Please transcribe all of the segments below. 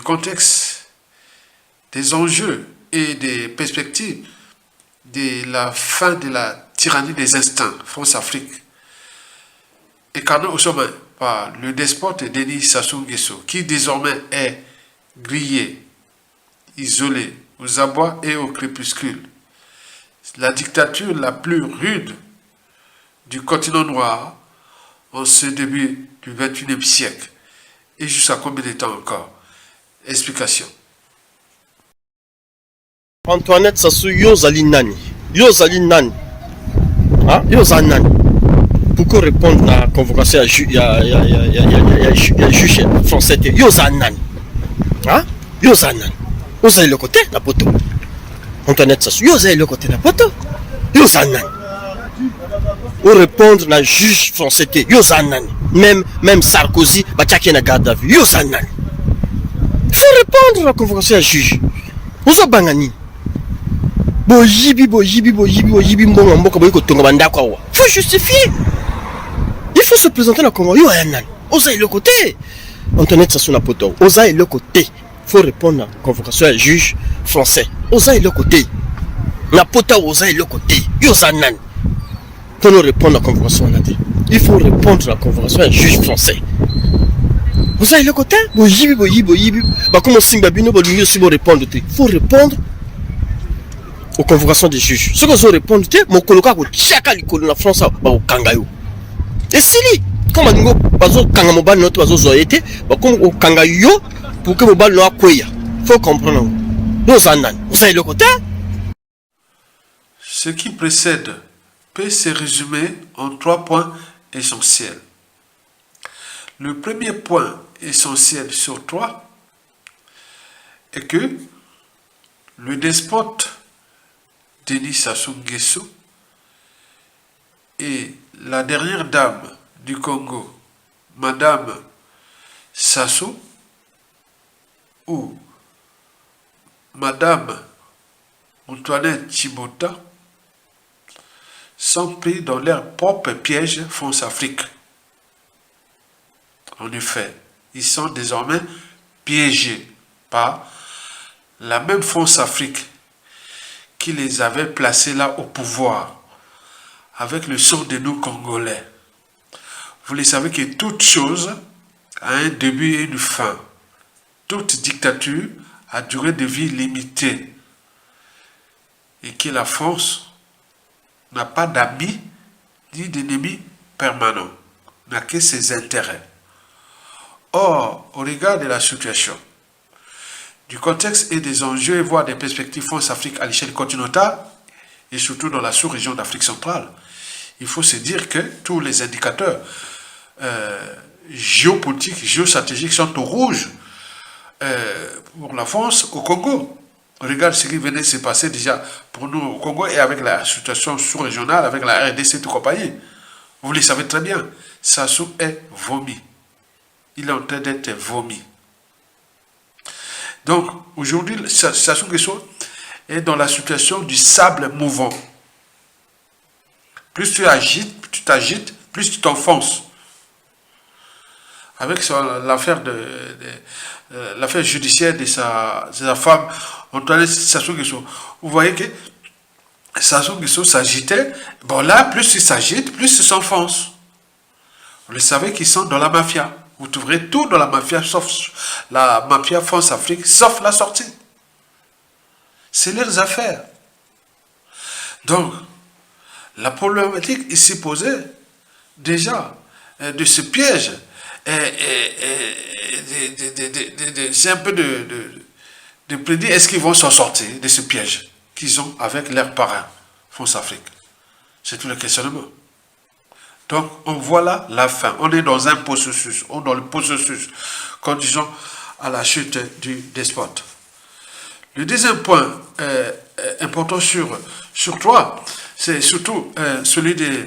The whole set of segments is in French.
contexte des enjeux et des perspectives de la fin de la tyrannie des instincts, France-Afrique, incarné au sommet par le despote Denis Sassou Nguesso, qui désormais est grillé, isolé, aux abois et au crépuscule. La dictature la plus rude du continent noir en ce début du XXIe siècle. Et jusqu'à combien de temps encore? Explication. Antoinette Sassou Yozali Nani. Yozali Nani. Hein? Yozali Nani. Pourquoi répondre à la convocation à juge français? Yozali Nani. Hein? Yozali Nani. Yozali le côté, la poto. Antoinette Sassou. Yozali le côté, la poto. Yozali Nani. Pour répondre à juge français. Yozali Nani. Même Sarkozy, Batiaki na garde à vue. Yozali Nani. Il faut répondre à la convocation à juge. Vous avez bangani. Faut justifier. Il faut se présenter la convocation. Osa est le côté. Antoinette Sassou na poto. Osa est le côté. Il faut répondre à la convocation à juge français. Osa est le côté. Na poto Osa est le côté. Yosa nan. Pour nous répondre à la convocation, il faut répondre à la convocation à juge français. Vous avez le côté? Comment il faut répondre? Il faut répondre aux convocations des juges. Ce que vous répondre, mon coloca au Tchaka la France au Kangayo. Et si li, comme nous bazo Kangamoba notre bazo zoété, comme au Kangayo pour que vous bal no akoya. Faut comprendre. Vous avez le côté? Ce qui précède peut se résumer en 3 points essentiels. Le premier point essentiel sur 3 est que le despote Denis Sassou Nguesso et la dernière dame du Congo, Madame Sassou, ou Madame Antoinette Chibota, sont pris dans leur propre piège France-Afrique. En effet, ils sont désormais piégés par la même France-Afrique qui les avait placés là au pouvoir, avec le sang de nos Congolais. Vous le savez que toute chose a un début et une fin. Toute dictature a durée de vie limitée. Et que la France n'a pas d'amis ni d'ennemis permanents, n'a que ses intérêts. Or, au regard de la situation, du contexte et des enjeux, voire des perspectives France-Afrique à l'échelle continentale, et surtout dans la sous-région d'Afrique centrale, il faut se dire que tous les indicateurs géopolitiques, géostratégiques sont au rouge pour la France au Congo. Regarde ce qui venait de se passer déjà pour nous au Congo et avec la situation sous-régionale, avec la RDC et tout compagnie. Vous le savez très bien, Sassou est vomi. Il est en train d'être vomi. Donc, aujourd'hui, Sassou Nguesso est dans la situation du sable mouvant. Plus tu t'agites, plus tu t'enfonces. Avec l'affaire l'affaire judiciaire de sa femme, Antoinette Sassou Nguesso. Vous voyez que Sassou Nguesso s'agitait. Bon là, plus il s'agite, plus il s'enfonce. Vous le savez qu'ils sont dans la mafia. Vous trouverez tout dans la mafia, sauf la mafia France-Afrique, sauf la sortie. C'est leurs affaires. Donc, la problématique ici posée, déjà, de ce piège, c'est un peu de prédire est-ce qu'ils vont s'en sortir de ce piège qu'ils ont avec leurs parrains, France-Afrique. C'est tout le questionnement. Donc, on voit là la fin. On est dans un processus, on est dans le processus, conduisant à la chute du despote. Le deuxième point important sur 3, c'est surtout celui de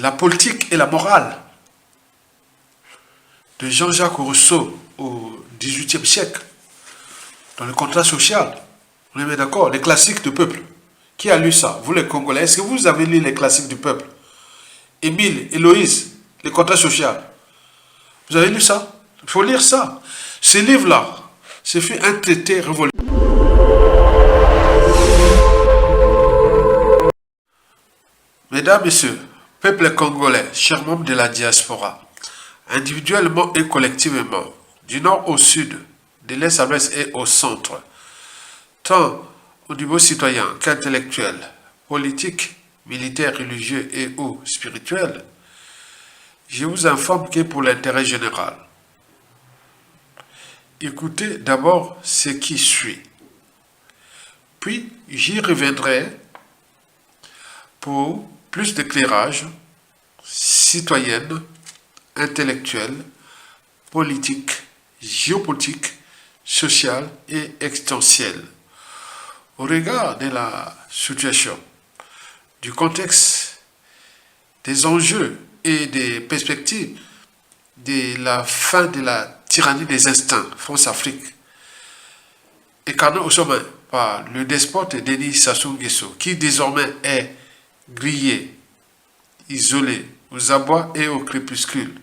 la politique et la morale de Jean-Jacques Rousseau au XVIIIe siècle, dans le contrat social. On est bien d'accord, les classiques du peuple. Qui a lu ça? Vous les Congolais, est-ce que vous avez lu les classiques du peuple? Émile, Héloïse, les contrats sociaux. Vous avez lu ça? Il faut lire ça. Ce livre-là, ce fut un traité révolutionnaire. Mesdames, Messieurs, peuple congolais, chers membres de la diaspora, individuellement et collectivement, du nord au sud, de l'est à l'ouest et au centre, tant au niveau citoyen qu'intellectuel, politique, militaire, religieux et ou spirituel, je vous informe que pour l'intérêt général, écoutez d'abord ce qui suit. Puis j'y reviendrai pour plus d'éclairage citoyenne, intellectuelle, politique, géopolitique, sociale et extensielle. Au regard de la situation, du contexte, des enjeux et des perspectives de la fin de la tyrannie des instincts, France-Afrique, incarnée au sommet par le despote Denis Sassou Nguesso, qui désormais est grillé, isolé, aux abois et au crépuscule.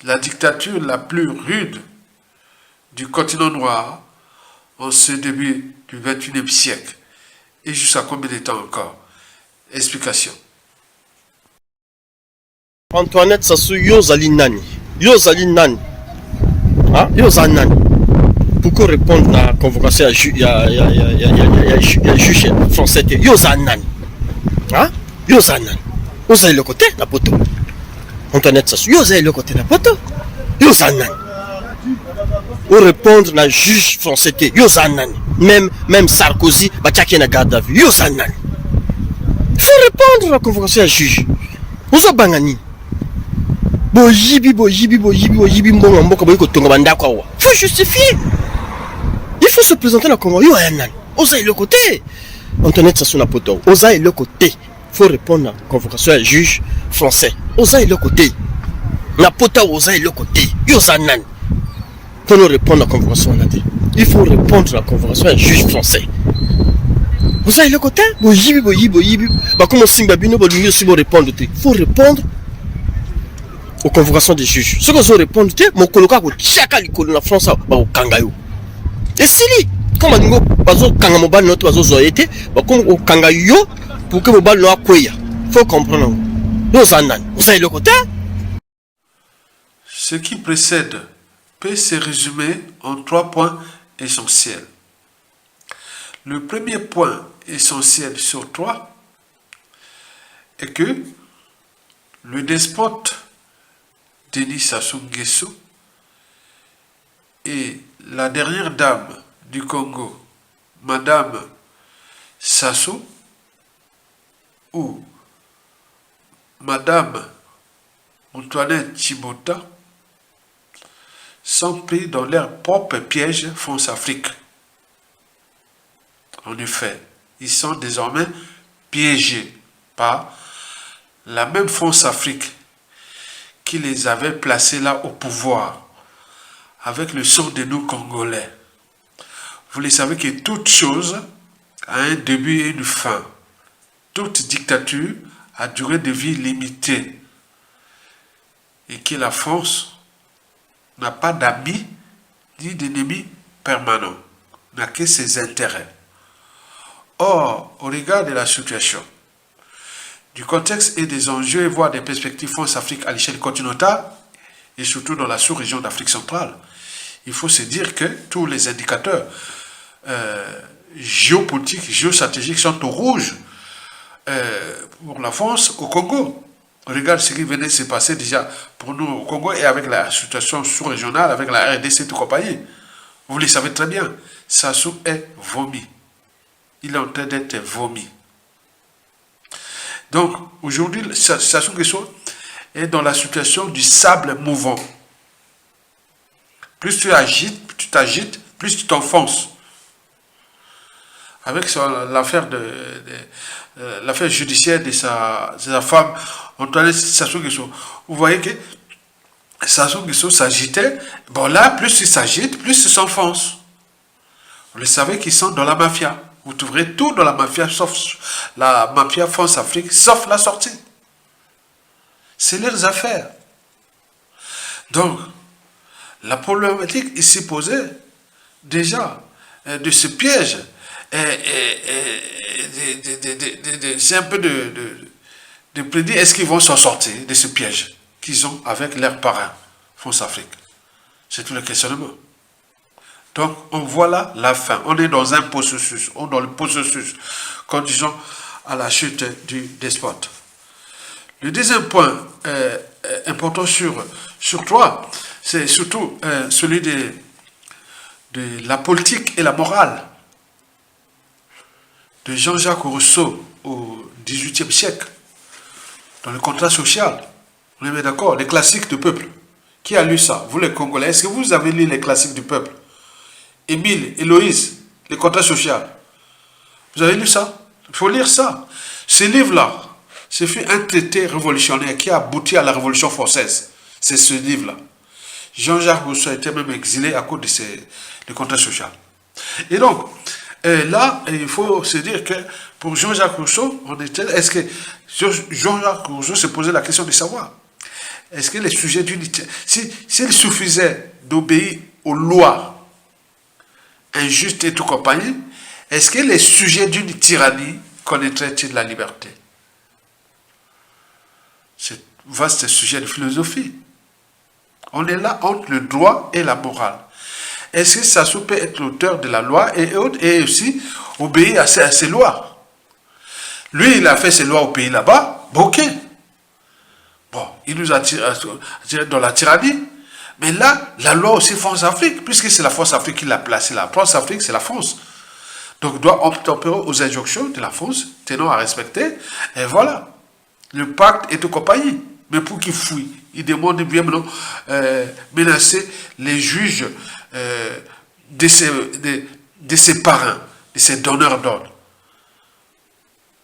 La dictature la plus rude du continent noir en ce début du XXIe siècle. Et jusqu'à combien de temps encore? Explication. Antoinette Sassou, Yozali Nani. Yozali Nani. Hein? Yozali Nani. Pourquoi répondre à la convocation à juge français? Yozali Nani. Hein? Yozali Nani. Yozali le côté, la poto. Antoinette Sassou, Yozali le côté, la poto. Yozali Nani. Pour répondre à juge français, Yozali Nani. Même Sarkozy, Batiaki na garde à vue. Yozali Nani. Il faut répondre à la convocation à juge. Vous avez bangani. Il faut justifier. Il faut se présenter la convocation. Osa est le côté. Antoinette Sassou Napoto. Osa est le côté. Il faut répondre à la convocation à juge français. Osa est le côté. Napota Osa est le côté. Yosa Nan. Pour nous répondre à la convocation, il faut répondre à la convocation à juge français. Vous avez le côté? Comment il faut répondre aux convocations des juges. Ce que vous répondre, mon coloca au Tchaka l'icône la France au Kangayo. Et si, comme on bazo Kangamoban notre bazo zoété, comme au Kangayo, pour que Mobal no akoya. Faut comprendre. Vous avez le côté? Ce qui précède peut se résumer en 3 points essentiels. Le premier point essentiel sur 3 est que le despote Denis Sassou Nguesso et la dernière dame du Congo, Madame Sassou, ou Madame Antoinette Chibota, sont pris dans leur propre piège France-Afrique. En effet, ils sont désormais piégés par la même France-Afrique qui les avait placés là au pouvoir, avec le sang de nous Congolais. Vous le savez que toute chose a un début et une fin. Toute dictature a durée de vie limitée. Et que la France n'a pas d'amis ni d'ennemis permanents, n'a que ses intérêts. Or, au regard de la situation, du contexte et des enjeux, voire des perspectives France-Afrique à l'échelle continentale, et surtout dans la sous-région d'Afrique centrale, il faut se dire que tous les indicateurs géopolitiques, géostratégiques sont au rouge pour la France au Congo. Regarde ce qui venait de se passer déjà pour nous au Congo et avec la situation sous-régionale, avec la RDC et tout compagnie. Vous le savez très bien, Sassou est vomi. Il est en train d'être vomi. Donc, aujourd'hui, Sassou Nguesso est dans la situation du sable mouvant. Plus tu t'agites, plus tu t'enfonces. Avec l'affaire l'affaire judiciaire de sa femme, Antoinette Sassou Nguesso. Vous voyez que Sassou Nguesso s'agitait. Bon là, plus il s'agite, plus il s'enfonce. Vous le savez qu'ils sont dans la mafia. Vous trouverez tout dans la mafia, sauf la mafia France-Afrique, sauf la sortie. C'est leurs affaires. Donc, La problématique ici posée, déjà, de ce piège, c'est un peu de prédire est-ce qu'ils vont s'en sortir de ce piège qu'ils ont avec leurs parrains, France Afrique. C'est tout le questionnement. Donc, on voit là la fin. On est dans un processus, on est dans le processus, conduisant à la chute du despote. Le deuxième point important sur toi, c'est surtout celui de la politique et la morale de Jean-Jacques Rousseau au XVIIIe siècle, dans le contrat social. On est d'accord, les classiques du peuple. Qui a lu ça? Vous les Congolais, est-ce que vous avez lu les classiques du peuple? Émile, Héloïse, les contrats sociaux. Vous avez lu ça? Il faut lire ça. Ce livre-là, ce fut un traité révolutionnaire qui a abouti à la Révolution française. C'est ce livre-là. Jean-Jacques Rousseau a été même exilé à cause de contrats sociaux. Et donc, là, il faut se dire que pour Jean-Jacques Rousseau, est-ce que Jean-Jacques Rousseau se posait la question de savoir, est-ce que les sujets d'unité, s'il suffisait d'obéir aux lois injustes et tout compagnie, est-ce que les sujets d'une tyrannie connaîtraient-ils la liberté? C'est vaste sujet de philosophie. On est là entre le droit et la morale. Est-ce que Sassou peut être l'auteur de la loi et aussi obéir à ces lois? Lui, il a fait ses lois au pays là-bas, bon, ok. Bon, il nous a tiré dans la tyrannie. Mais là, la loi aussi France Afrique, puisque c'est la France Afrique qui l'a placée là. France Afrique, c'est la France. Donc, il doit obtempérer aux injonctions de la France, tenant à respecter. Et voilà. Le pacte est de compagnie. Mais pour qu'il fouille, il demande bien maintenant menacer les juges de ses parrains, de ses donneurs d'ordre.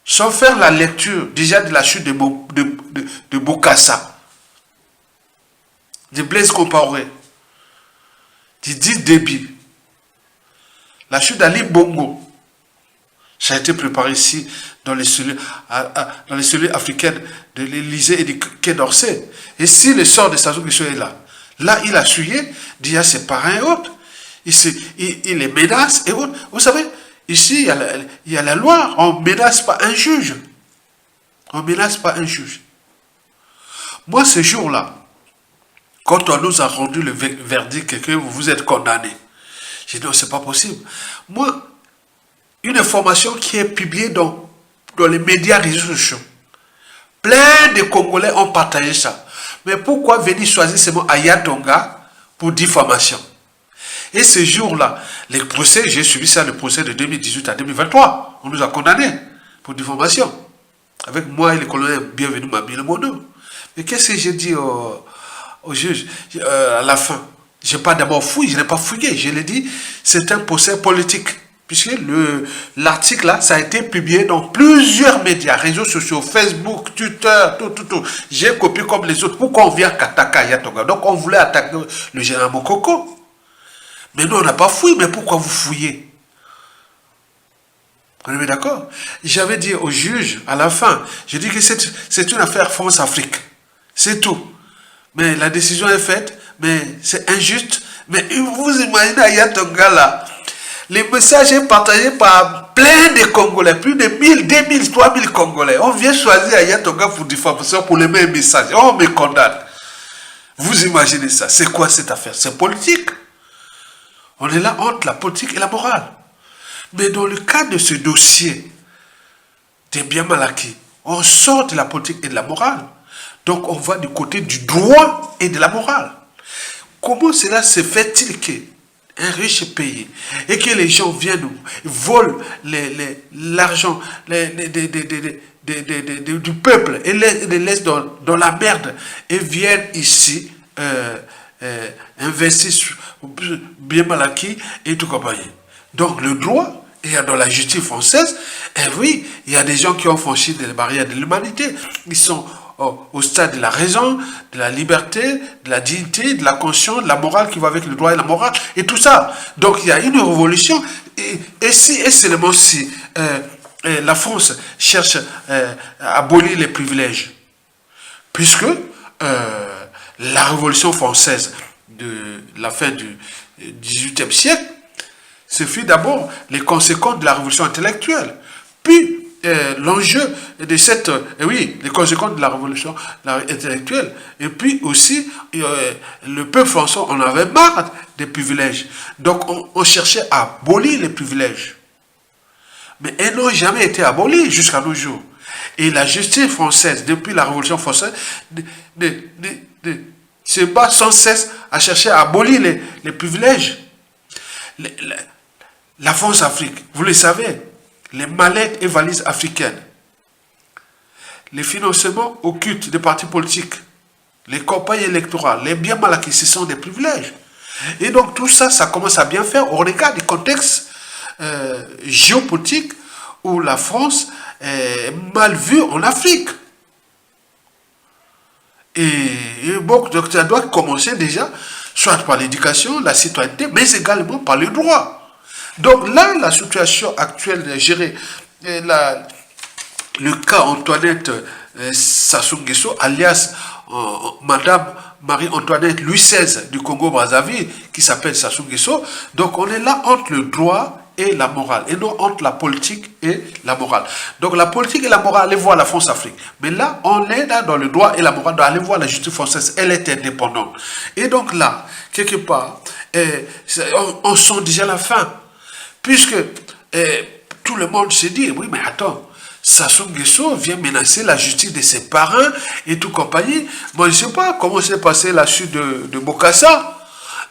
Sans faire la lecture déjà de la chute de Bokassa, de Blaise Compaoré, d'Idriss Déby, la chute d'Ali Bongo, ça a été préparé ici dans les cellules africaines de l'Élysée et du Quai d'Orsay. Et si le sort de Sassou Nguesso est là, là il a suivi, dit à ses parrains et autres, il les menace et autres. Vous savez, ici il y a la loi, on ne menace pas un juge. On ne menace pas un juge. Moi, ce jour-là, quand on nous a rendu le verdict que vous êtes condamné, j'ai dit non, c'est pas possible. Moi, une information qui est publiée dans les médias réseaux sociaux, plein de Congolais ont partagé ça. Mais pourquoi venir choisir seulement Aya Tonga pour diffamation? Et ce jour-là, les procès, j'ai suivi ça, le procès de 2018 à 2023, on nous a condamnés pour diffamation. Avec moi et le colonel Bienvenu Mabile Mono. Mais qu'est-ce que j'ai dit au juge à la fin? Je n'ai pas d'abord fouillé, je n'ai pas fouillé. Je l'ai dit, c'est un procès politique. Puisque l'article là, ça a été publié dans plusieurs médias, réseaux sociaux, Facebook, Twitter, tout. J'ai copié comme les autres. Pourquoi on vient qu'attaquer Aya Tonga? Donc on voulait attaquer le général Mokoko. Mais nous, on n'a pas fouillé. Mais pourquoi vous fouillez? On est d'accord? J'avais dit au juge, à la fin, j'ai dit que c'est une affaire France-Afrique. C'est tout. Mais la décision est faite, mais c'est injuste. Mais vous imaginez Aya Tonga là, les messages sont partagés par plein de Congolais, plus de 1000, 2000, 3000 Congolais. On vient choisir Aya Tonga pour diffamation pour les mêmes messages. On me condamne. Vous imaginez ça? C'est quoi cette affaire? C'est politique. On est là entre la politique et la morale. Mais dans le cas de ce dossier des biens mal acquis, on sort de la politique et de la morale. Donc on va du côté du droit et de la morale. Comment cela se fait-il qu'un riche pays et que les gens viennent, volent l'argent du peuple et les laissent dans la merde et viennent ici investir bien mal acquis et tout compagnie. Donc le droit, il y a dans la justice française, et oui, il y a des gens qui ont franchi les barrières de l'humanité. Ils sont au stade de la raison, de la liberté, de la dignité, de la conscience, de la morale qui va avec le droit et la morale, et tout ça. Donc il y a une révolution, et seulement si la France cherche à abolir les privilèges, puisque la révolution française de la fin du XVIIIe siècle, ce fut d'abord les conséquences de la révolution intellectuelle. Puis, l'enjeu de cette... oui, les conséquences de la révolution intellectuelle. Et puis aussi, le peuple français en avait marre des privilèges. Donc, on cherchait à abolir les privilèges. Mais elles n'ont jamais été abolies jusqu'à nos jours. Et la justice française, depuis la Révolution française, se bat sans cesse à chercher à abolir les privilèges. La France-Afrique, vous le savez, les mallettes et valises africaines, les financements occultes des partis politiques, les campagnes électorales, les biens mal acquis, ce sont des privilèges. Et donc tout ça, ça commence à bien faire au regard du contexte géopolitique où la France est mal vue en Afrique. Et bon, donc ça doit commencer déjà, soit par l'éducation, la citoyenneté, mais également par le droit. Donc là, la situation actuelle de gérer le cas Antoinette Sassou Nguesso, alias Madame Marie-Antoinette Louis XVI du Congo-Brazzaville, qui s'appelle Sassou Nguesso. Donc on est là entre le droit et la morale, et non entre la politique et la morale. Donc la politique et la morale, allez voir la France-Afrique. Mais là, on est là dans le droit et la morale, donc allez voir la justice française, elle est indépendante. Et donc là, quelque part, on sent déjà la fin. Puisque tout le monde se dit, oui, mais attends, Sassou Nguesso vient menacer la justice de ses parents et tout compagnie. Moi, je ne sais pas comment s'est passé la chute de Bokassa.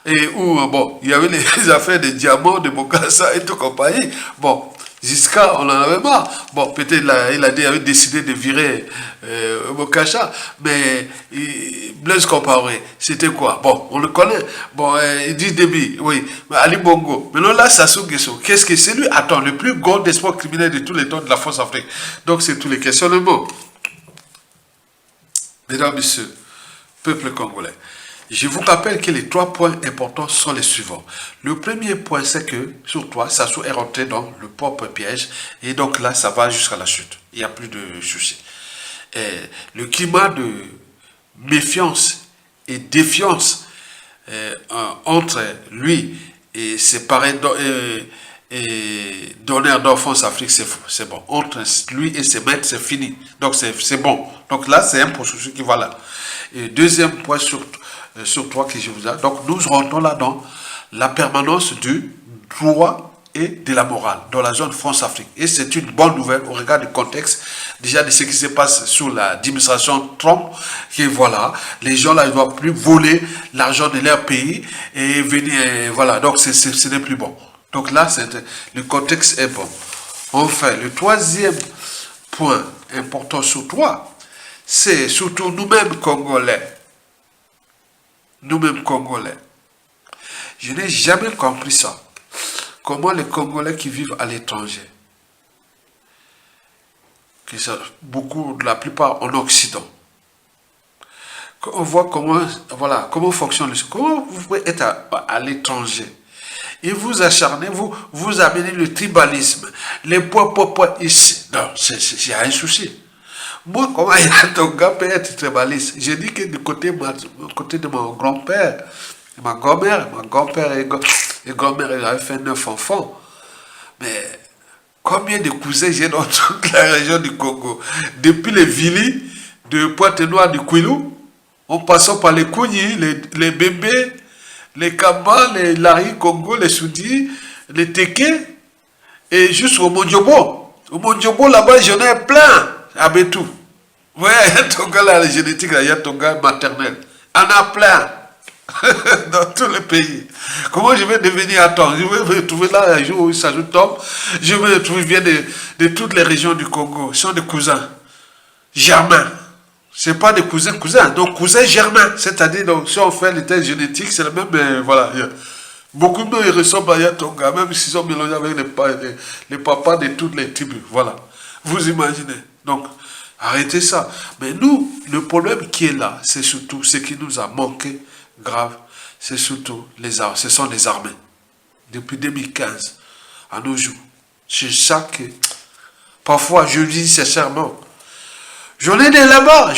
Et où, bon, il y avait les affaires des diamants de Bokassa et tout compagnie. Bon, Giscard, on en avait marre. Bon, peut-être il avait décidé de virer Bokassa, mais Blaise Compaoré, c'était quoi? Bon, on le connaît. Bon, Idriss Déby, oui, Ali Bongo. Maintenant là, Sassou Nguesso, qu'est-ce que c'est lui? Attends, le plus grand espoir criminel de tous les temps de la France-Afrique. Donc, c'est tous les questionnements. Mesdames, Messieurs, peuple congolais, je vous rappelle que les 3 points importants sont les suivants. Le premier point, c'est que, sur toi, Sassou est rentré dans le propre piège. Et donc là, ça va jusqu'à la chute. Il n'y a plus de soucis. Le climat de méfiance et défiance entre lui et ses parents et donneurs d'enfance Afrique, c'est bon. Entre lui et ses maîtres, c'est fini. Donc c'est bon. Donc là, c'est un processus qui va là. Et deuxième point sur toi que je vous ai. Donc nous rentrons là dans la permanence du droit et de la morale dans la zone France-Afrique. Et c'est une bonne nouvelle au regard du contexte déjà de ce qui se passe sous l'administration Trump, que voilà, les gens là, ils ne doivent plus voler l'argent de leur pays et venir, voilà, donc ce n'est plus bon. Donc là, le contexte est bon. Enfin, le troisième point important sur toi, c'est surtout nous-mêmes Congolais. Nous-mêmes Congolais. Je n'ai jamais compris ça. Comment les Congolais qui vivent à l'étranger, beaucoup, la plupart en Occident, on voit comment fonctionne comment vous pouvez être à l'étranger et vous acharnez, vous amenez le tribalisme, les poids ici. Non, il y a un souci. Moi, comment ton gars peut être tribaliste? J'ai dit que du côté de mon grand-père, ma grand-père et grand-mère, ils avaient fait 9 enfants. Mais combien de cousins j'ai dans toute la région du Congo? Depuis les Vili, de Pointe-Noire, du Kwilu, en passant par les Kougni, les Bébés, les Kamba, les Lari Congo, les Soudi, les Teke, et jusqu'au Mondiobo. Au Mondiobo, là-bas, j'en ai plein. À Betou. Ouais, ton gars là, la génétique, il y a ton gars maternel. On a plein. Dans tous les pays. Comment je vais devenir attends? Je vais me trouver là un jour où il s'ajoute Tom. Je vais me trouver bien de toutes les régions du Congo. Ils sont des cousins. Germains. Ce n'est pas des cousins. Donc cousins germains. C'est-à-dire, donc, si on fait les tests génétiques, c'est le même, mais voilà. Beaucoup de ils ressemblent à Yatonga, même s'ils sont mélangés avec les papas de toutes les tribus. Voilà. Vous imaginez. Donc, arrêtez ça. Mais nous, le problème qui est là, c'est surtout ce qui nous a manqué grave, c'est surtout les armes. Ce sont les armées. Depuis 2015, à nos jours. C'est ça que, parfois, je dis sincèrement, j'en ai des là-bas,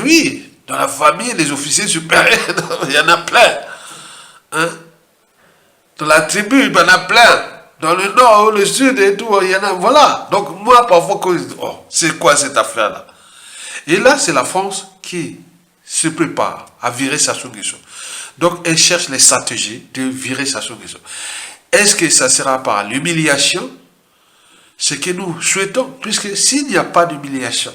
oui, dans la famille, les officiers supérieurs, il y en a plein. Hein? Dans la tribu, il y en a plein. Dans le nord, le sud et tout, il y en a. Voilà. Donc, moi, parfois, quand je dis, oh, c'est quoi cette affaire-là? Et là, c'est la France qui se prépare à virer Sassou Nguesso. Donc, elle cherche les stratégies de virer Sassou Nguesso. Est-ce que ça sera par l'humiliation? Ce que nous souhaitons, puisque s'il n'y a pas d'humiliation,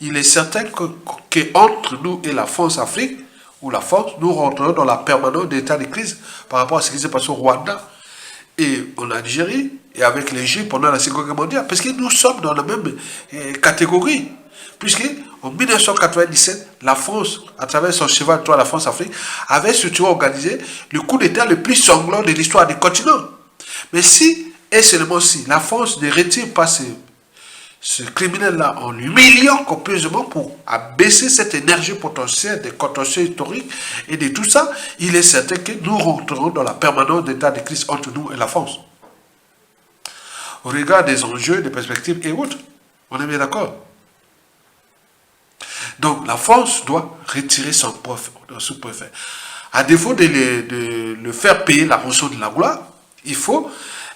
il est certain qu'entre nous et la France-Afrique, ou la France, nous rentrons dans la permanence d'état de crise par rapport à ce qui s'est passé au Rwanda et en Algérie et avec les Juifs pendant la Seconde Guerre mondiale, parce que nous sommes dans la même catégorie. Puisque en 1997, la France, à travers son cheval de la France-Afrique, avait surtout organisé le coup d'État le plus sanglant de l'histoire du continent. Mais si, et seulement si, la France ne retire pas ce criminel-là en l'humiliant copieusement pour abaisser cette énergie potentielle des contentieux historiques et de tout ça, il est certain que nous rentrerons dans la permanence d'état de crise entre nous et la France. Au regard des enjeux, des perspectives et autres, on est bien d'accord. Donc la France doit retirer son sous-préfet. À défaut de le faire payer la rançon de la gloire, il faut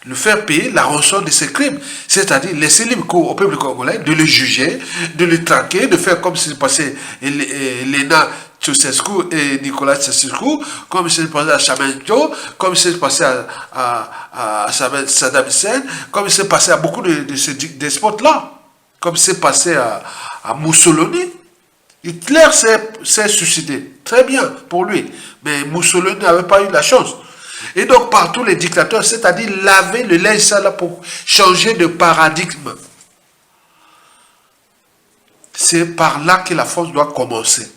le faire payer la rançon de ses crimes. C'est-à-dire laisser libre cours au peuple congolais de le juger, de le traquer, de faire comme s'il passait Elena Ceausescu et Nicolas Ceausescu, comme s'il passait à Chamento, comme s'il passait à Saddam Hussein, comme s'il passait à beaucoup de ces despotes-là, comme s'il passait à Mussolini. Hitler s'est suicidé. Très bien pour lui. Mais Mussolini n'avait pas eu la chance. Et donc, partout les dictateurs, c'est-à-dire laver le linge sale pour changer de paradigme. C'est par là que la France doit commencer.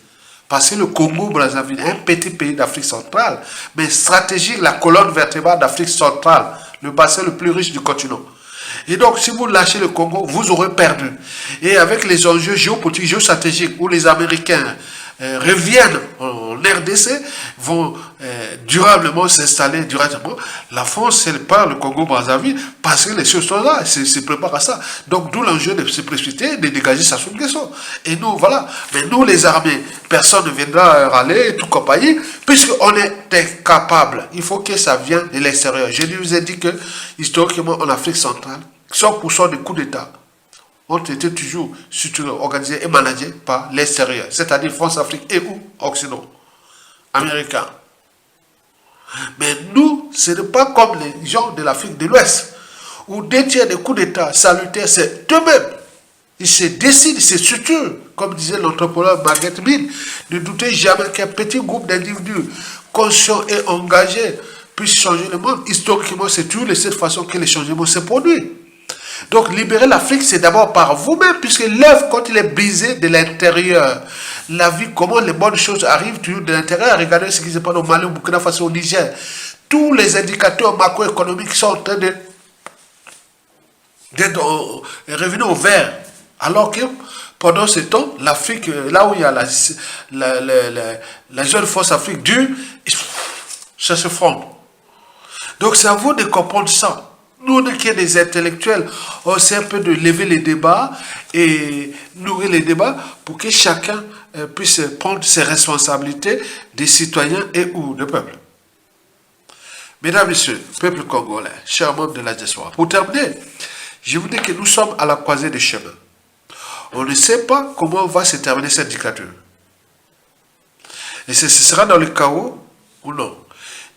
Parce que le Congo-Brazzaville est un petit pays d'Afrique centrale, mais stratégique, la colonne vertébrale d'Afrique centrale, le bassin le plus riche du continent. Et donc, si vous lâchez le Congo, vous aurez perdu. Et avec les enjeux géopolitiques, géostratégiques, où les Américains reviennent en RDC, vont durablement s'installer durablement, la France, elle part le Congo-Brazzaville, parce que les choses sont là, se prépare à ça. Donc, d'où l'enjeu de se précipiter, de dégager Sassou Nguesso. Et nous, voilà. Mais nous, les armées, personne ne viendra râler, tout compagnie, puisqu'on est incapable. Il faut que ça vienne de l'extérieur. Je vous ai dit que, historiquement, en Afrique centrale, 100% des coups d'État ont été toujours organisés et managés par l'extérieur, c'est-à-dire France, Afrique et ou Occident, américains. Mais nous, ce n'est pas comme les gens de l'Afrique de l'Ouest, où 2/3 des coups d'État salutaires, c'est eux-mêmes. Ils se décident, ils se structurent, comme disait l'anthropologue Margaret Mead, ne doutez jamais qu'un petit groupe d'individus conscients et engagés puisse changer le monde. Historiquement, c'est toujours de cette façon que les changements se produisent. Donc, libérer l'Afrique, c'est d'abord par vous-même, puisque l'œuvre, quand il est brisé de l'intérieur, la vie, comment les bonnes choses arrivent toujours de l'intérieur. Regardez ce qui se passe au Mali, au Burkina Faso, au Niger. Tous les indicateurs macroéconomiques sont en train d'être revenus au vert. Alors que pendant ce temps, l'Afrique, là où il y a la jeune force Afrique dure, ça se fonde. Donc, c'est à vous de comprendre ça. Nous, on est qui est des intellectuels, on essaie un peu de lever les débats et nourrir les débats pour que chacun puisse prendre ses responsabilités des citoyens et ou du peuple. Mesdames, Messieurs, peuple congolais, chers membres de la diaspora, pour terminer, je vous dis que nous sommes à la croisée des chemins. On ne sait pas comment va se terminer cette dictature. Et ce sera dans le chaos ou non.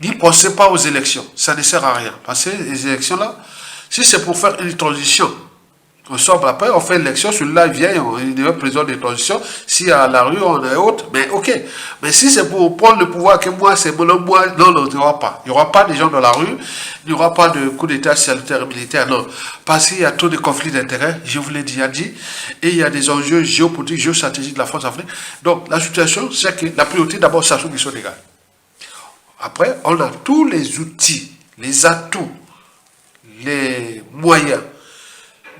N'y pensez pas aux élections, ça ne sert à rien. Parce que les élections là, si c'est pour faire une transition, on sort après, on fait l'élection, celui-là vient, il devient président de transition, si à la rue on est autre, mais ok. Mais si c'est pour prendre le pouvoir, que moi c'est mon moi, non, il n'y aura pas. Il n'y aura pas de gens dans la rue, il n'y aura pas de coup d'état sanitaire militaire, non. Parce qu'il y a trop de conflits d'intérêts, je vous l'ai déjà dit, et il y a des enjeux géopolitiques, géostratégiques de la France-Afrique. Donc la situation, c'est que la priorité d'abord, c'est Sassou Nguesso dégage. Après, on a tous les outils, les atouts, les moyens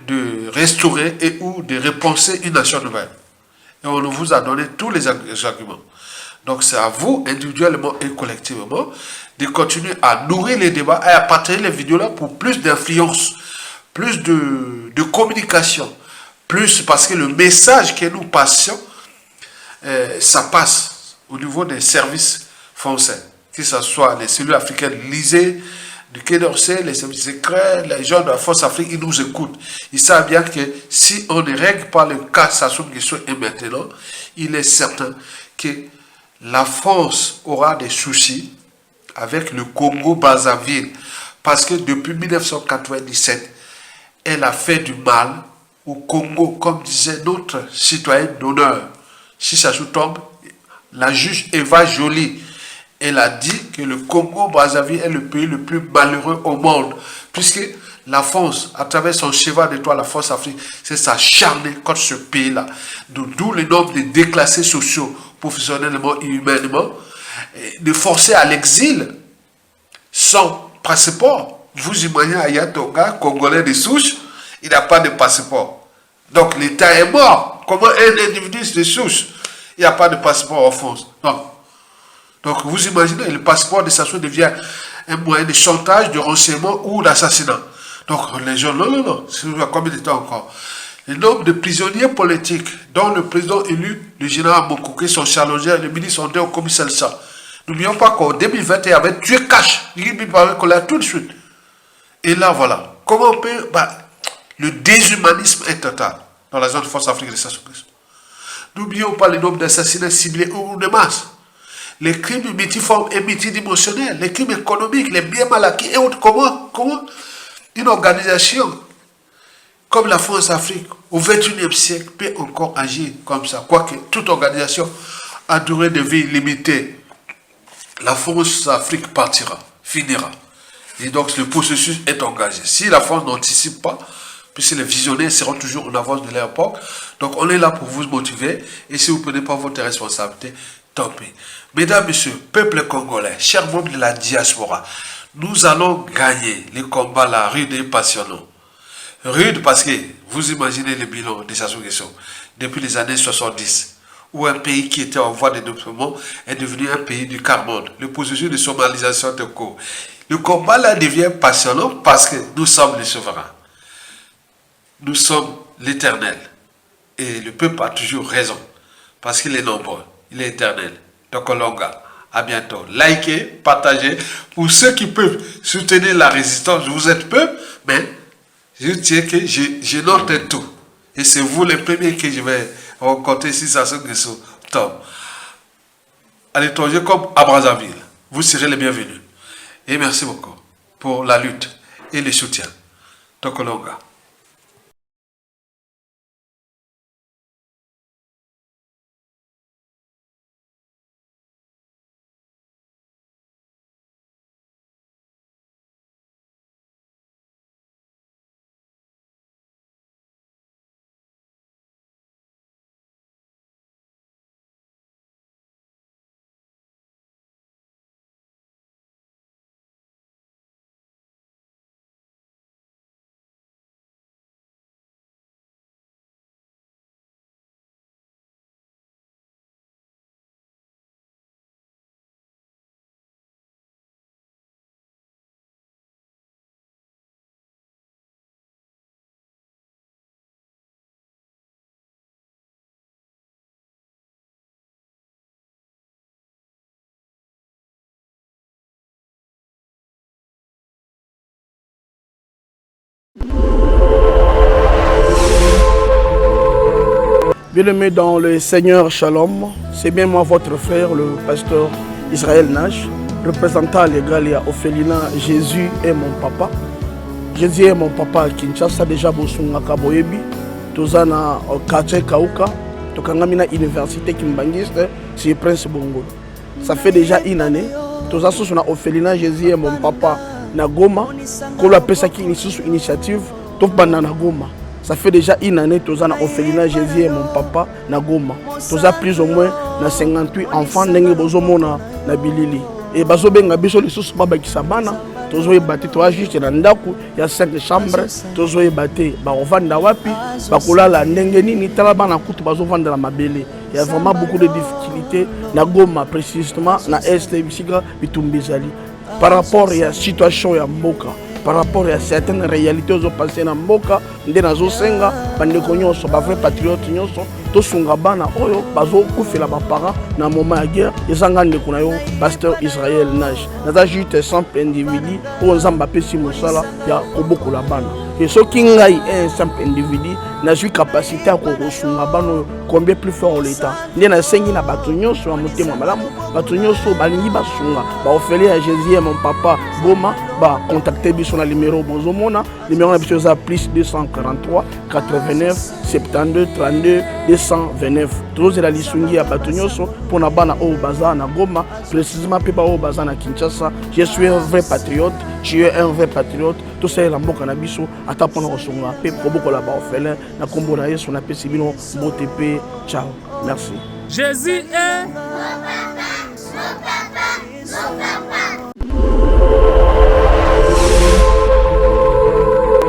de restaurer et ou de repenser une nation nouvelle. Et on vous a donné tous les arguments. Donc c'est à vous, individuellement et collectivement, de continuer à nourrir les débats et à partager les vidéos là pour plus d'influence, plus de communication, plus parce que le message que nous passions, ça passe au niveau des services français. que ce soit les cellules africaines, l'ISE, du Quai d'Orsay, les services secrets, les gens de la Force Afrique, ils nous écoutent. Ils savent bien que si on ne règle pas le cas Sassou Nguesso et maintenant, il est certain que la France aura des soucis avec le Congo-Brazzaville. Parce que depuis 1997, elle a fait du mal au Congo, comme disait notre citoyenne d'honneur. Si Sassou tombe, la juge Eva Joly, elle a dit que le Congo-Brazzaville est le pays le plus malheureux au monde. Puisque la France, à travers son cheval d'étoile, la Force Afrique, c'est s'acharner contre ce pays-là. D'où le nombre de déclassés sociaux, professionnellement et humainement, de forcer à l'exil sans passeport. Vous imaginez Ayatonga, Congolais de souche, il n'a pas de passeport. Donc l'État est mort. Comment un individu de souche, il n'y a pas de passeport en France? Non. Donc vous imaginez, le passeport de Sassou devient un moyen de chantage, de renseignement ou d'assassinat. Donc les gens, non, c'est combien de temps encore? Le nombre de prisonniers politiques dont le président élu, le général Mokouké, son challenger, le ministre André Okomi-Salsa. N'oublions pas qu'en 2020, il avait tué Cash, tout de suite. Et là, voilà. Comment on peut... le déshumanisme est total dans la zone de Force Afrique de Sassou Nguesso. N'oublions pas le nombre d'assassinats ciblés ou de masse. Les crimes multiformes et multidimensionnels, les crimes économiques, les biens mal acquis et autres. Comment une organisation comme la France-Afrique au XXIe siècle peut encore agir comme ça? Quoique toute organisation a durée de vie limitée. La France-Afrique partira, finira. Et donc le processus est engagé. Si la France n'anticipe pas, puisque les visionnaires seront toujours en avance de leur époque, donc on est là pour vous motiver. Et si vous ne prenez pas votre responsabilité, tant pis. Mesdames, Messieurs, peuple congolais, chers membres de la diaspora, nous allons gagner les combats là, rudes et passionnants. Rude parce que vous imaginez le bilan de Sassou Nguesso depuis les années 70, où un pays qui était en voie de développement est devenu un pays du quart-monde. Le processus de somalisation de cours. Le combat là devient passionnant parce que nous sommes les souverains. Nous sommes l'éternel. Et le peuple a toujours raison. Parce qu'il est nombreux. Il est éternel. Donc, Olonga, à bientôt. Likez, partagez. Pour ceux qui peuvent soutenir la résistance, vous êtes peu, mais je tiens que je note tout. Et c'est vous les premiers que je vais rencontrer si Sassou Nguesso tombe. À l'étranger comme à Brazzaville. Vous serez les bienvenus. Et merci beaucoup pour la lutte et le soutien. Donc, Olonga. Bien-aimé dans le Seigneur Shalom, c'est bien moi votre frère, le pasteur Israël Nash, représentant légal et Ophelina. Jésus est mon papa. Jésus est mon papa à Kinshasa, déjà Bosunga Kaboyebi, Tozana Kache Kauka, Tokangamina Université Kimbangiste, c'est Prince Bongo. Ça fait déjà une année, Toza Sosuna Ophelina, Jésus est mon papa, Nagoma, Kola Pesaki Initiative, Topana Nagoma. Ça fait déjà une année que nous Ophelina Jésus et mon papa na Goma. Nous avons plus ou moins 58 enfants na Bilili. Et bazo benga biso les sous baba kisabana. Tozo ebate to juste na ndaku ya 5 chambres. Tozo ebate ba ovanda wapi ba kolala ndenge nini tala bana kutu bazo vanda la mabele. Il y a vraiment beaucoup de difficultés na Goma précisément na Est Bisiga Bitumbezali. Par rapport à la situation ya mboka. par rapport à certaines réalités aux passées na mboka nde nazosenga bandeko nyonso ba vrai patriote nyonso tosunga bana oyo bazokufela baparent na moment ya guerre ezanga ndeko na yo pasteur Israël Nage naza juste simple individu oyo nzambe apesi mosala ya kobokola bana et soki ngai un simple individu nazwi capacité ya kosunga bana oyo combien plus fort l'état nde nasengi na bato nyonso ya motema malamu bato nyonso balingi basunga baofele ya Jésus et mon papa Goma contacter biso na numéro bozomona numéro na biso eza plus 243 89 72 32 229 tozela lisungi ya bato nyonso mpona bana oyo baza na Goma précisément mpe baoyo baza na Kinshasa. Je suis un vrai patriote, tu es un vrai patriote. tosalela mboka na biso ata mpona kosunga mpe kobokola baorphelin na kombo na Yesu napesi bino mbote mpe ciao. Merci. Jésus est mon papa, mon papa, mon papa.